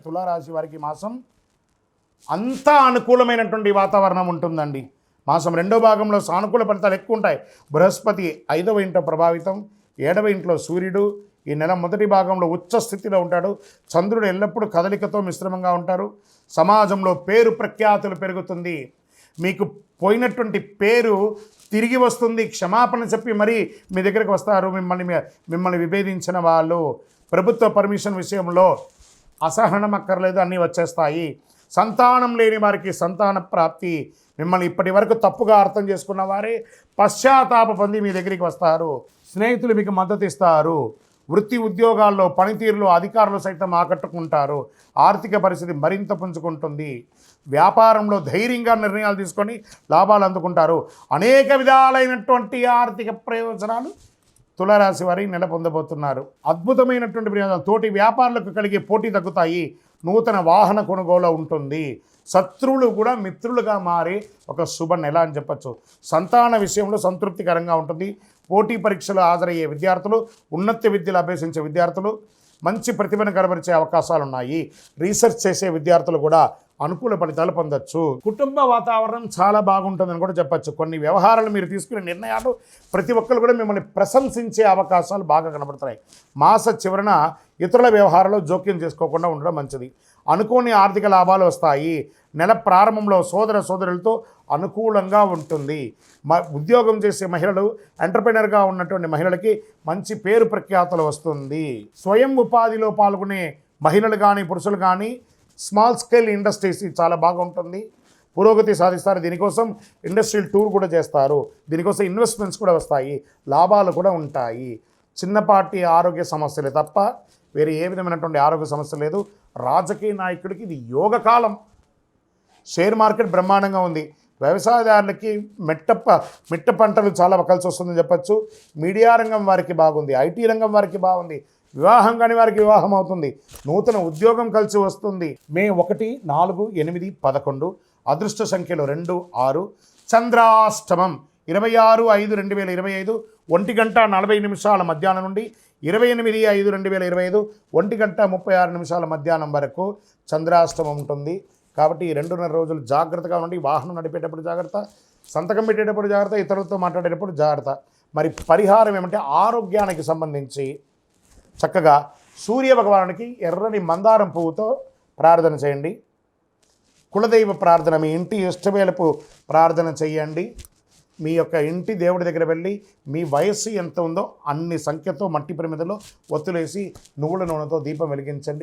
తులారాశి వారికి మాసం అంతా అనుకూలమైనటువంటి వాతావరణం ఉంటుందండి. మాసం రెండో భాగంలో సానుకూల ఫలితాలు ఎక్కువ ఉంటాయి. బృహస్పతి 5వ ఇంట్లో ప్రభావితం, 7వ ఇంట్లో సూర్యుడు ఈ నెల మొదటి భాగంలో ఉచ్చ స్థితిలో ఉంటాడు. చంద్రుడు ఎల్లప్పుడూ కదలికతో మిశ్రమంగా ఉంటారు. సమాజంలో పేరు ప్రఖ్యాతులు పెరుగుతుంది. మీకు పోయినటువంటి పేరు తిరిగి వస్తుంది. క్షమాపణ చెప్పి మరీ మీ దగ్గరికి వస్తారు. మిమ్మల్ని విభేదించిన వాళ్ళు ప్రభుత్వ పర్మిషన్ విషయంలో అసహనం అక్కర్లేదు, అన్నీ వచ్చేస్తాయి. సంతానం లేని వారికి సంతాన ప్రాప్తి. మిమ్మల్ని ఇప్పటి వరకు తప్పుగా అర్థం చేసుకున్న వారే పశ్చాత్తాప పొంది మీ దగ్గరికి వస్తారు. స్నేహితులు మీకు మద్దతు ఇస్తారు. వృత్తి ఉద్యోగాల్లో పనితీరులో అధికారులు సైతం ఆకట్టుకుంటారు. ఆర్థిక పరిస్థితి మరింత పుంజుకుంటుంది. వ్యాపారంలో ధైర్యంగా నిర్ణయాలు తీసుకొని లాభాలు అందుకుంటారు. అనేక విధాలైనటువంటి ఆర్థిక ప్రయోజనాలు తులారాశి వారి నెల పొందబోతున్నారు. అద్భుతమైనటువంటి ప్రయోజనాలు. తోటి వ్యాపారులకు కలిగే పోటీ తగ్గుతాయి. నూతన వాహన కొనుగోలు ఉంటుంది. శత్రువులు కూడా మిత్రులుగా మారే ఒక శుభ నెల అని చెప్పచ్చు. సంతాన విషయంలో సంతృప్తికరంగా ఉంటుంది. పోటీ పరీక్షలు హాజరయ్యే విద్యార్థులు, ఉన్నత విద్యలు అభ్యసించే విద్యార్థులు మంచి ప్రతిభను కనబరిచే అవకాశాలు ఉన్నాయి. రీసెర్చ్ చేసే విద్యార్థులు కూడా అనుకూల ఫలితాలు పొందొచ్చు. కుటుంబ వాతావరణం చాలా బాగుంటుందని కూడా చెప్పచ్చు. కొన్ని వ్యవహారాలు మీరు తీసుకునే నిర్ణయాలు ప్రతి ఒక్కరు కూడా మిమ్మల్ని ప్రశంసించే అవకాశాలు బాగా కనబడుతున్నాయి. మాస చివరన ఇతరుల వ్యవహారాల్లో జోక్యం చేసుకోకుండా ఉండడం మంచిది. అనుకోని ఆర్థిక లాభాలు వస్తాయి. నెల ప్రారంభంలో సోదర సోదరులతో అనుకూలంగా ఉంటుంది. ఉద్యోగం చేసే మహిళలు, ఎంటర్ప్రెనర్గా ఉన్నటువంటి మహిళలకి మంచి పేరు ప్రఖ్యాతులు వస్తుంది. స్వయం ఉపాధిలో పాల్గొనే మహిళలు కానీ పురుషులు కానీ స్మాల్ స్కేల్ ఇండస్ట్రీస్ చాలా బాగుంటుంది. పురోగతి సాధిస్తారు. దీనికోసం ఇండస్ట్రియల్ టూర్ కూడా చేస్తారు. దీనికోసం ఇన్వెస్ట్మెంట్స్ కూడా వస్తాయి. లాభాలు కూడా ఉంటాయి. చిన్నపాటి ఆరోగ్య సమస్యలే తప్ప వేరే ఏ విధమైనటువంటి ఆరోగ్య సమస్య లేదు. రాజకీయ నాయకుడికి ఇది యోగకాలం. షేర్ మార్కెట్ బ్రహ్మాండంగా ఉంది. వ్యవసాయదారులకి మిట్ట పంటలు చాలా కలిసి వస్తుందని చెప్పచ్చు. మీడియా రంగం వారికి బాగుంది. ఐటీ రంగం వారికి బాగుంది. వివాహం కాని వారికి వివాహం అవుతుంది. నూతన ఉద్యోగం కలిసి వస్తుంది. మే 1, 4, 8, 11 అదృష్ట సంఖ్యలు 2, 6. చంద్రాష్టమం 26/5/2025 1:40 మధ్యాహ్నం నుండి 28/5/2025 1:36 మధ్యాహ్నం వరకు చంద్రాష్టమం ఉంటుంది. కాబట్టి ఈ 2.5 రోజులు జాగ్రత్తగా ఉండి, వాహనం నడిపేటప్పుడు జాగ్రత్త, సంతకం పెట్టేటప్పుడు జాగ్రత్త, ఇతరులతో మాట్లాడేటప్పుడు జాగ్రత్త. మరి పరిహారం ఏమంటే ఆరోగ్యానికి సంబంధించి చక్కగా సూర్య భగవానునికి ఎర్రని మందారం పువ్వుతో ప్రార్థన చేయండి. కులదైవ ప్రార్థన, మీ ఇంటి ఇష్టవేళపు ప్రార్థన చేయండి. మీ యొక్క ఇంటి దేవుడి దగ్గర వెళ్ళి మీ వయస్సు ఎంత ఉందో అన్ని సంఖ్యతో మట్టి ప్రమిదలో ఒత్తులేసి నువ్వుల నూనెతో దీపం వెలిగించండి.